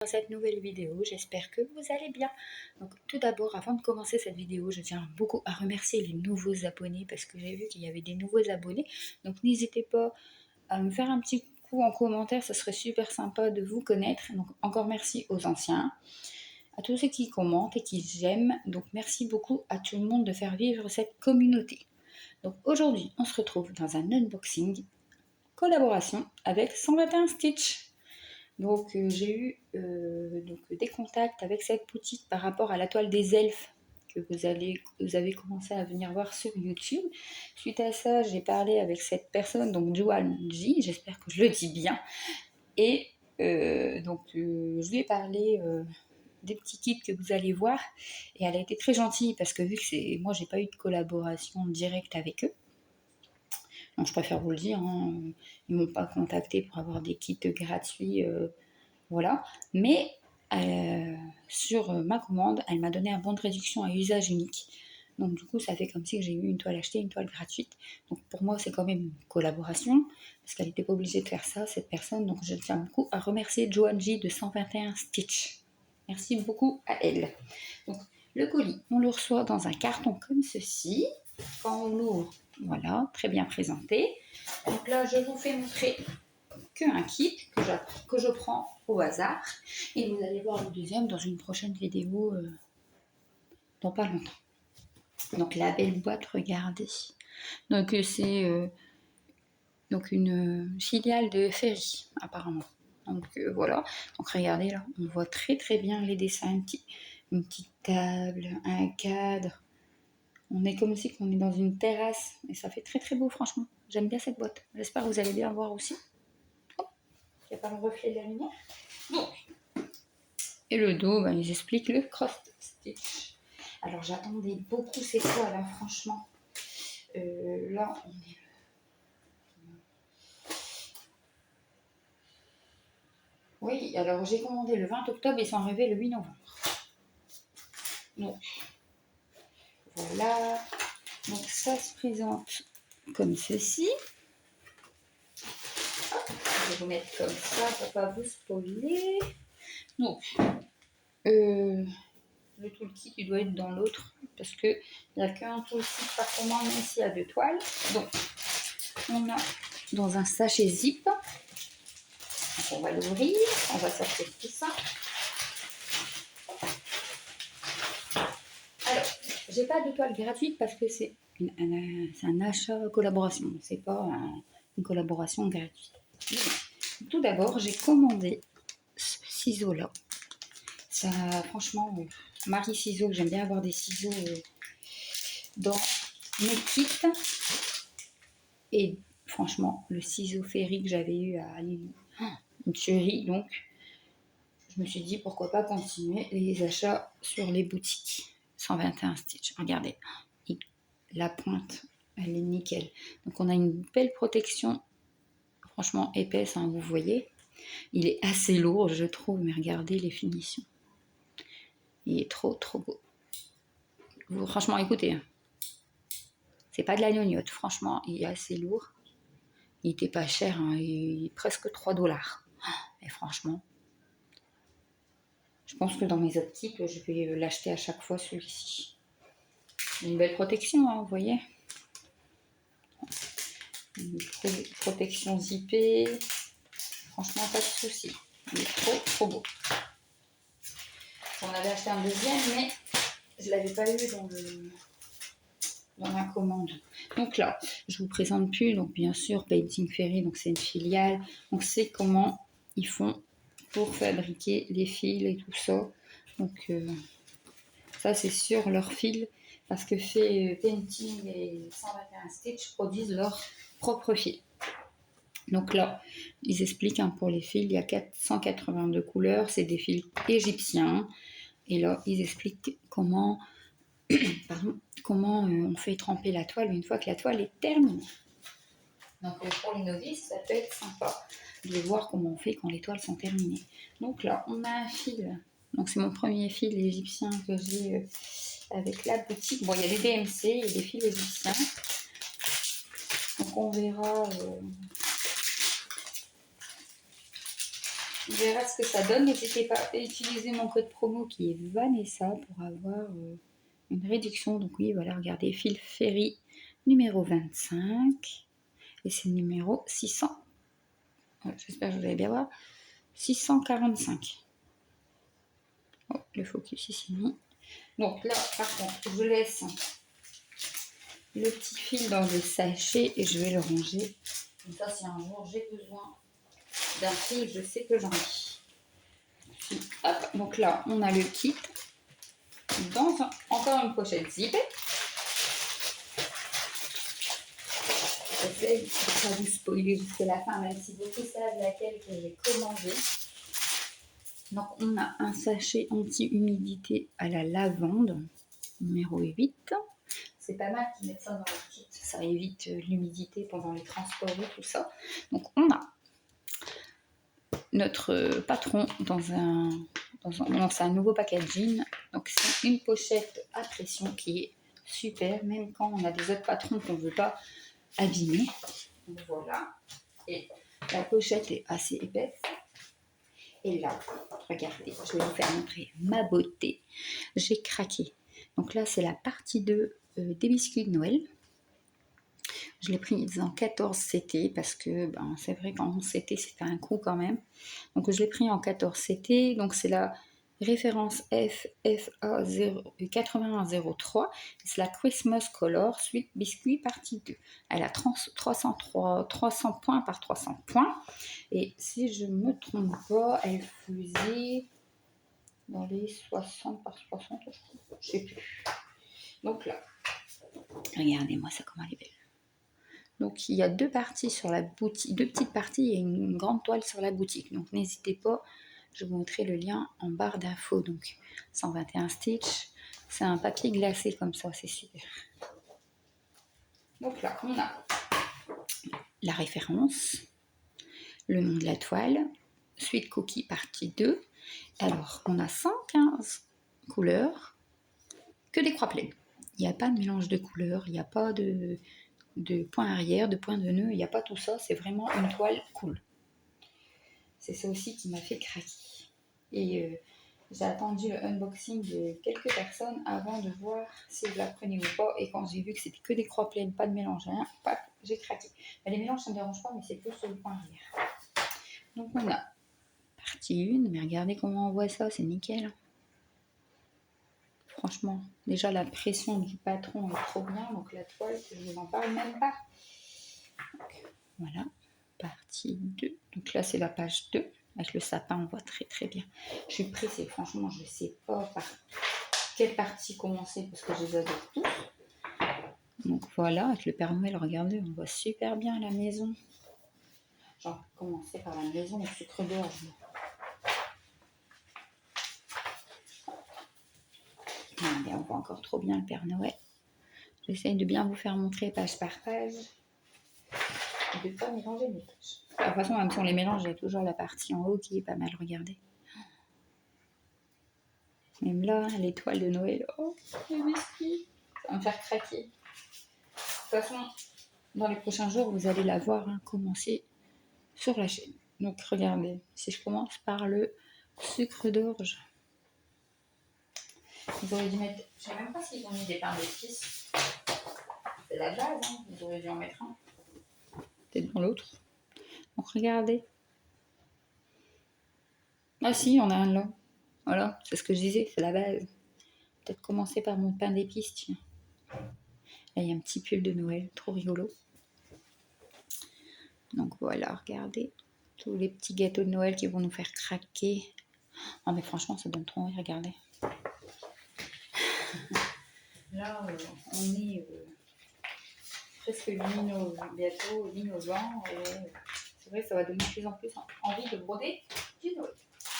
Dans cette nouvelle vidéo, j'espère que vous allez bien. Donc tout d'abord, avant de commencer cette vidéo, je tiens beaucoup à remercier les nouveaux abonnés parce que j'ai vu qu'il y avait des nouveaux abonnés. Donc n'hésitez pas à me faire un petit coup en commentaire, ce serait super sympa de vous connaître. Donc encore merci aux anciens, à tous ceux qui commentent et qui j'aime. Donc merci beaucoup à tout le monde de faire vivre cette communauté. Donc aujourd'hui, on se retrouve dans un unboxing collaboration avec 121 Stitch. Donc j'ai eu des contacts avec cette boutique par rapport à la toile des elfes que vous avez commencé à venir voir sur YouTube. Suite à ça, j'ai parlé avec cette personne, donc Joan J, j'espère que je le dis bien. Et je lui ai parlé des petits kits que vous allez voir. Et elle a été très gentille parce que vu que moi, j'ai pas eu de collaboration directe avec eux. Donc je préfère vous le dire, hein, ils m'ont pas contacté pour avoir des kits gratuits. Voilà, mais sur ma commande, elle m'a donné un bon de réduction à usage unique. Donc du coup, ça fait comme si j'ai eu une toile achetée, une toile gratuite. Donc pour moi, c'est quand même une collaboration, parce qu'elle n'était pas obligée de faire ça, cette personne. Donc je tiens beaucoup à remercier Joan J de 121 Stitch. Merci beaucoup à elle. Donc le colis, on le reçoit dans un carton comme ceci. Quand on l'ouvre, voilà, très bien présenté. Donc là, je vous fais montrer qu'un kit que je prends au hasard. Et vous allez voir le deuxième dans une prochaine vidéo dans pas longtemps. Donc la belle boîte, regardez. Donc c'est une filiale de Ferry, apparemment. Donc voilà. Donc regardez là, on voit très très bien les dessins. Une petite table, un cadre. On est comme si on est dans une terrasse. Et ça fait très très beau, franchement. J'aime bien cette boîte. J'espère que vous allez bien voir aussi. Il n'y a pas le reflet de la lumière. Donc, et le dos, ils expliquent le cross stitch. Alors j'attendais beaucoup ces toiles, hein, franchement. Là, on est... Oui, alors j'ai commandé le 20 octobre, ils sont arrivés le 8 novembre. Donc, voilà. Donc ça se présente comme ceci. Hop, je vais vous mettre comme ça pour ne pas vous spoiler. Donc, le toolkit, il doit être dans l'autre parce qu'il n'y a qu'un toolkit par commande, même s'il y a deux toiles. Donc, on a dans un sachet zip. Donc, on va l'ouvrir, on va sortir tout ça. Alors, j'ai pas de toile gratuite parce que c'est un achat collaboration, c'est pas une collaboration gratuite. Tout d'abord, j'ai commandé ce ciseau-là. Ça, franchement, Marie Ciseaux, j'aime bien avoir des ciseaux dans mes kits. Et franchement, le ciseau Ferry que j'avais eu à Lille, une tuerie, donc je me suis dit pourquoi pas continuer les achats sur les boutiques. 121 Stitch, regardez, la pointe, elle est nickel. Donc on a une belle protection, franchement épaisse, hein, vous voyez. Il est assez lourd, je trouve, mais regardez les finitions. Il est trop trop beau. Franchement, écoutez, c'est pas de la gnognotte, franchement, il est assez lourd. Il était pas cher, hein, il est presque $3. Et franchement, je pense que dans mes optiques, je vais l'acheter à chaque fois celui-ci. Une belle protection, hein, vous voyez. Une protection zippée. Franchement, pas de souci. Il est trop, trop beau. J'en avais acheté un deuxième, mais je ne l'avais pas eu dans la commande. Donc là, je vous présente plus. Donc bien sûr, Painting Ferry, donc c'est une filiale. On sait comment ils font pour fabriquer les fils et tout ça. Donc ça, c'est sur leur fil parce que Painting et 121 Stitch produisent leur propre fil. Donc là, ils expliquent, hein, pour les fils, il y a 182 couleurs, c'est des fils égyptiens. Et là, ils expliquent comment, on fait tremper la toile une fois que la toile est terminée. Donc pour les novices, ça peut être sympa de voir comment on fait quand les toiles sont terminées. Donc là, on a un fil. Donc c'est mon premier fil égyptien que j'ai avec la boutique. Bon, il y a des DMC et des fils égyptiens. Donc on verra... On verra ce que ça donne. N'hésitez pas à utiliser mon code promo qui est Vanessa pour avoir une réduction. Donc oui, voilà, regardez, fil ferry numéro 25. Et c'est le numéro 600. J'espère que vous allez bien voir. 645. Oh, le focus ici mis. Donc là, par contre, je laisse le petit fil dans le sachet et je vais le ranger. Comme ça, si un jour j'ai besoin d'un fil, je sais que j'en ai. Hop, donc là, on a le kit dans encore une pochette zippée. J'essaie de ne pas vous spoiler jusqu'à la fin, même si beaucoup savent laquelle que j'ai commandée. Donc, on a un sachet anti-humidité à la lavande, numéro 8. C'est pas mal qu'ils mettent ça dans le kit. Ça évite l'humidité pendant les transports et tout ça. Donc, on a notre patron dans un nouveau packaging. Donc, c'est une pochette à pression qui est super, même quand on a des autres patrons qu'on ne veut pas abîmer. Donc, voilà. Et la pochette est assez épaisse. Et là, regardez, je vais vous faire montrer ma beauté. J'ai craqué. Donc là, c'est la partie 2 des biscuits de Noël. Je l'ai pris en 14 CT parce que c'est vrai qu'en 11 CT, c'était un coup quand même. Donc je l'ai pris en 14 CT. Donc c'est la référence FFA 8103. C'est la Christmas Color Sweet Biscuit partie 2. Elle a 300 points par 300 points. Et si je ne me trompe pas, elle faisait dans les 60 par 60, je crois. Je sais plus. Donc là, regardez-moi ça, comment elle est belle. Donc il y a deux parties sur la boutique, deux petites parties et une grande toile sur la boutique. Donc n'hésitez pas, je vous montrerai le lien en barre d'infos. Donc 121 stitch, c'est un papier glacé comme ça, c'est super. Donc là, on a la référence, le nom de la toile, Sweet Cookie partie 2. Alors, on a 115 couleurs, que des croix pleines. Il n'y a pas de mélange de couleurs, il n'y a pas de points arrière, de points de nœud, il n'y a pas tout ça, c'est vraiment une toile cool. C'est ça aussi qui m'a fait craquer. Et j'ai attendu le unboxing de quelques personnes avant de voir si je la prenais ou pas. Et quand j'ai vu que c'était que des croix pleines, pas de mélange, rien, j'ai craqué. Mais les mélanges, ça ne me dérange pas, mais c'est plus sur le point arrière. Donc on a partie 1, mais regardez comment on voit ça, c'est nickel. Franchement, déjà la pression du patron est trop bien, donc la toile, je ne vous en parle même pas. Donc, voilà, partie 2. Donc là, c'est la page 2. Avec le sapin, on voit très très bien. Je suis pressée, franchement, je ne sais pas par quelle partie commencer parce que je les adore tous. Donc voilà, avec le Père Noël, regardez, on voit super bien la maison. Genre, commencer par la maison au sucre d'orge. On voit encore trop bien le Père Noël. J'essaye de bien vous faire montrer page par page. Et de ne pas mélanger mes pages. De toute façon, même si on les mélange, il y a toujours la partie en haut qui est pas mal, regardez. Même là, l'étoile de Noël. Oh, le biscuit. Ça va me faire craquer. De toute façon, dans les prochains jours, vous allez la voir commencer sur la chaîne. Donc, regardez. Si je commence par le sucre d'orge. Vous auriez dû mettre... Je ne sais même pas s'ils ont mis des pains d'épices. C'est la base, hein. Vous auriez dû en mettre un. Peut-être dans l'autre. Donc, regardez. Ah si, on a un là. Voilà, c'est ce que je disais, c'est la base. Peut-être commencer par mon pain d'épices, tiens. Là, il y a un petit pull de Noël, trop rigolo. Donc voilà, regardez. Tous les petits gâteaux de Noël qui vont nous faire craquer. Oh mais franchement, ça donne trop envie, regardez. Là, on est presque bientôt mi-novembre. C'est vrai que ça va donner de plus en plus envie de broder du Noël.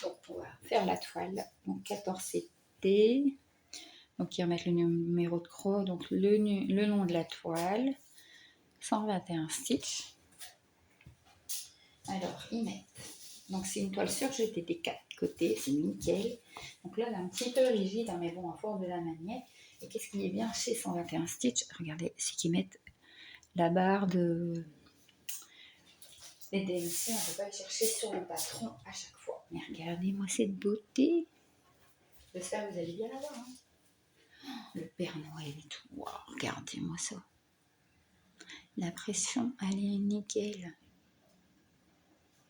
Donc on va faire la toile. Donc 14 CT. Donc ils remettent le numéro de croc, donc le nom de la toile. 121 stitch. Alors ils mettent. Donc c'est une toile surjetée des 4 côtés, c'est nickel. Donc là elle est un petit peu rigide, mais bon, à force de la manier. Et qu'est-ce qui est bien chez 121 stitch? Regardez, c'est qu'ils mettent la barre de... Les DMC, on ne peut pas le chercher sur le patron à chaque fois. Mais regardez-moi cette beauté. J'espère que vous allez bien la voir. Le Père Noël et tout. Wow, regardez-moi ça. La pression, elle est nickel.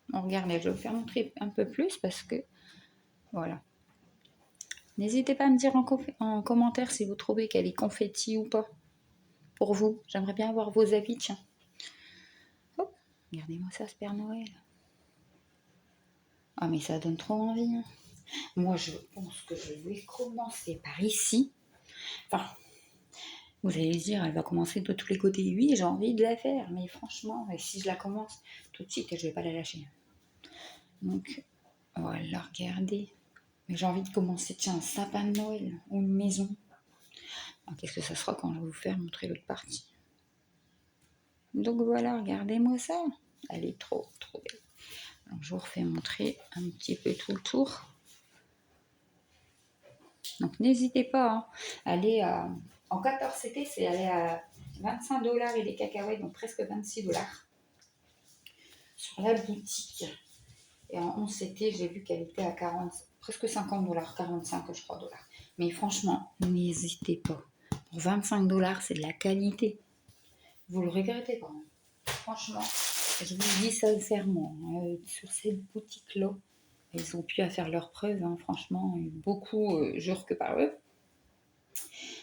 Bon, regardez, je vais vous faire montrer un peu plus parce que, voilà. N'hésitez pas à me dire en commentaire si vous trouvez qu'elle est confetti ou pas. Pour vous, j'aimerais bien avoir vos avis, tiens. Hop, regardez-moi ça, ce Père Noël. Ah, mais ça donne trop envie. Hein. Moi, je pense que je vais commencer par ici. Enfin, vous allez dire, elle va commencer de tous les côtés. Oui, j'ai envie de la faire, mais franchement, si je la commence tout de suite, je ne vais pas la lâcher. Donc, voilà, regardez. Mais j'ai envie de commencer, tiens, un sapin de Noël ou une maison. Alors, qu'est-ce que ça sera quand je vais vous faire montrer l'autre partie. Donc voilà, regardez-moi ça. Elle est trop, trop belle. Donc, je vous refais montrer un petit peu tout le tour. Donc n'hésitez pas, hein. Allez en 14 CT, c'est aller à 25$ et des cacahuètes, donc presque 26$ sur la boutique. Et en 11 CT, j'ai vu qu'elle était à 40, presque 50$, 45 je crois dollars. Mais franchement, n'hésitez pas. Pour 25$, c'est de la qualité. Vous le regrettez pas. Hein. Franchement, je vous dis sincèrement, sur cette boutique-là, ils ont pu à faire leurs preuves, hein, franchement, beaucoup jurent que par eux.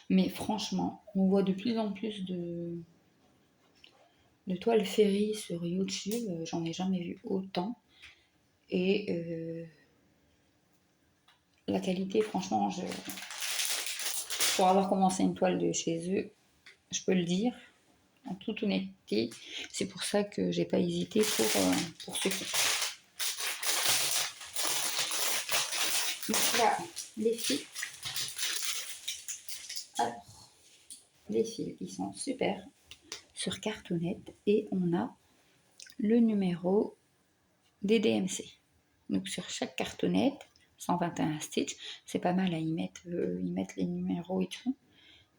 Mais franchement, on voit de plus en plus de toiles ferry sur YouTube. J'en ai jamais vu autant. Et la qualité, franchement, pour avoir commencé une toile de chez eux, je peux le dire, en toute honnêteté. C'est pour ça que j'ai pas hésité pour ce qui. Donc là, les fils. Alors, les fils, ils sont super sur cartonnette et on a le numéro des DMC. Donc sur chaque cartonnette, 121 stitch, c'est pas mal à y mettre les numéros et tout.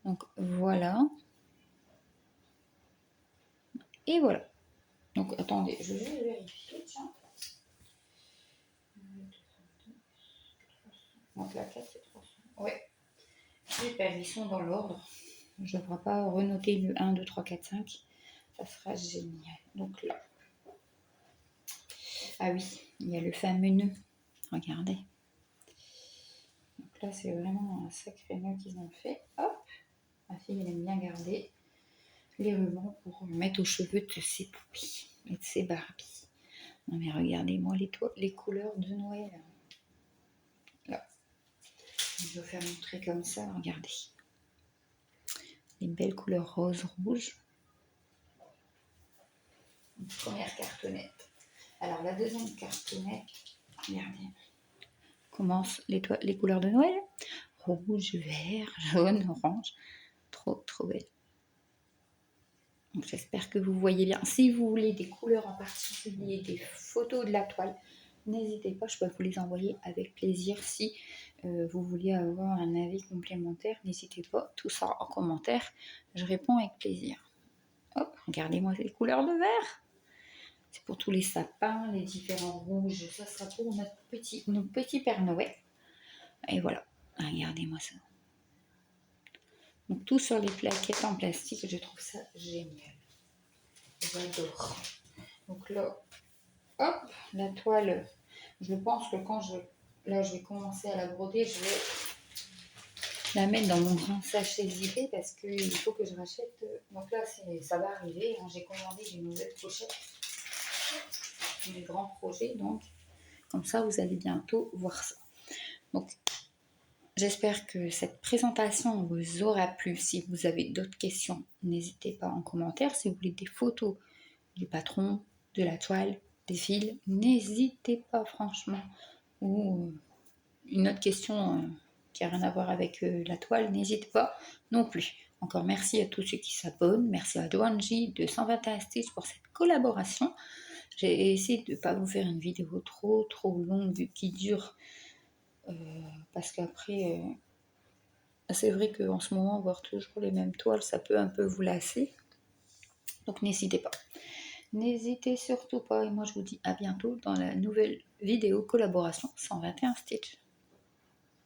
Donc voilà. Et voilà. Donc attendez, je vais vérifier, tiens. Donc la 4 c'est 300. Ouais. Super, ils sont dans l'ordre. Je ne devrais pas renoter le 1, 2, 3, 4, 5. Ça sera génial. Donc là. Ah oui, il y a le fameux nœud. Regardez. Donc là, c'est vraiment un sacré nœud qu'ils ont fait. Hop. Ma fille, elle aime bien garder les rubans pour mettre aux cheveux de ses poupées et de ses Barbies. Non mais regardez-moi les couleurs de Noël. Là. Je vais vous faire montrer comme ça, regardez. Les belles couleurs rose-rouge. Une première cartonnette. Alors la deuxième cartonnette, regardez. Commence les couleurs de Noël. Rouge, vert, jaune, orange. Trop, trop belle. Donc j'espère que vous voyez bien. Si vous voulez des couleurs en particulier, des photos de la toile, n'hésitez pas, je peux vous les envoyer avec plaisir. Si vous voulez avoir un avis complémentaire, n'hésitez pas, tout ça en commentaire, je réponds avec plaisir. Hop, regardez-moi ces couleurs de vert. C'est pour tous les sapins, les différents rouges, ça sera pour notre petit Père Noël. Et voilà, regardez-moi ça. Donc tout sur les plaquettes en plastique, je trouve ça génial. J'adore. Donc là, hop, la toile, je pense que quand je vais commencer à la broder, je vais la mettre dans mon grand sachet zippé parce qu'il faut que je rachète. Donc là, ça va arriver. Hein, j'ai commandé des nouvelles pochettes, mes grands projets. Donc, comme ça, vous allez bientôt voir ça. Donc, j'espère que cette présentation vous aura plu. Si vous avez d'autres questions, n'hésitez pas en commentaire. Si vous voulez des photos du patron, de la toile, des fils, n'hésitez pas franchement. Ou une autre question qui n'a rien à voir avec la toile, n'hésitez pas non plus. Encore merci à tous ceux qui s'abonnent. Merci à Douanji de 121 Stitch pour cette collaboration. J'ai essayé de ne pas vous faire une vidéo trop longue qui dure parce qu'après c'est vrai qu'en ce moment voir toujours les mêmes toiles ça peut un peu vous lasser, donc n'hésitez pas. N'hésitez surtout pas et moi je vous dis à bientôt dans la nouvelle vidéo collaboration 121 Stitch.